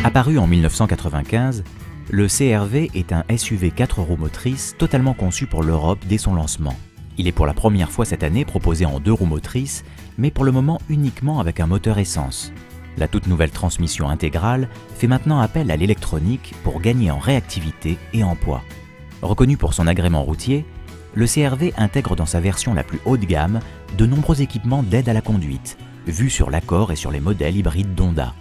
Apparu en 1995, le CR-V est un SUV 4 roues motrices totalement conçu pour l'Europe dès son lancement. Il est pour la première fois cette année proposé en 2 roues motrices, mais pour le moment uniquement avec un moteur essence. La toute nouvelle transmission intégrale fait maintenant appel à l'électronique pour gagner en réactivité et en poids. Reconnu pour son agrément routier, le CR-V intègre dans sa version la plus haut de gamme de nombreux équipements d'aide à la conduite, vus sur l'Accord et sur les modèles hybrides d'Honda.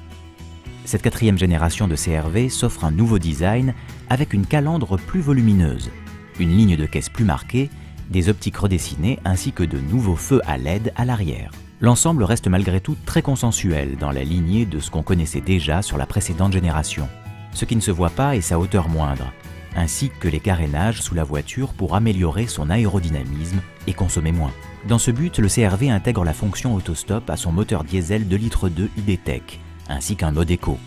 Cette 4e génération de CR-V s'offre un nouveau design avec une calandre plus volumineuse, une ligne de caisse plus marquée, des optiques redessinées ainsi que de nouveaux feux à LED à l'arrière. L'ensemble reste malgré tout très consensuel dans la lignée de ce qu'on connaissait déjà sur la précédente génération. Ce qui ne se voit pas est sa hauteur moindre, ainsi que les carénages sous la voiture pour améliorer son aérodynamisme et consommer moins. Dans ce but, le CR-V intègre la fonction autostop à son moteur diesel 2,2 litres e-Tech, ainsi qu'un mode éco.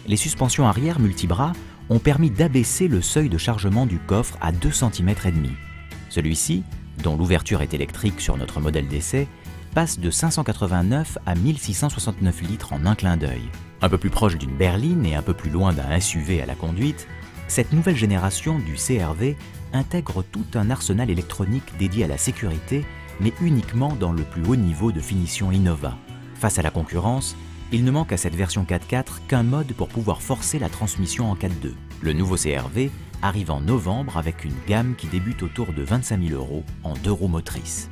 Les suspensions arrière multibras ont permis d'abaisser le seuil de chargement du coffre à 2,5 cm. Celui-ci, dont l'ouverture est électrique sur notre modèle d'essai, passe de 589 à 1669 litres en un clin d'œil. Un peu plus proche d'une berline et un peu plus loin d'un SUV à la conduite, cette nouvelle génération du CR-V intègre tout un arsenal électronique dédié à la sécurité, mais uniquement dans le plus haut niveau de finition Innova. Face à la concurrence, il ne manque à cette version 4x4 qu'un mode pour pouvoir forcer la transmission en 4x2. Le nouveau CR-V arrive en novembre avec une gamme qui débute autour de 25 000 € en 2 roues motrices.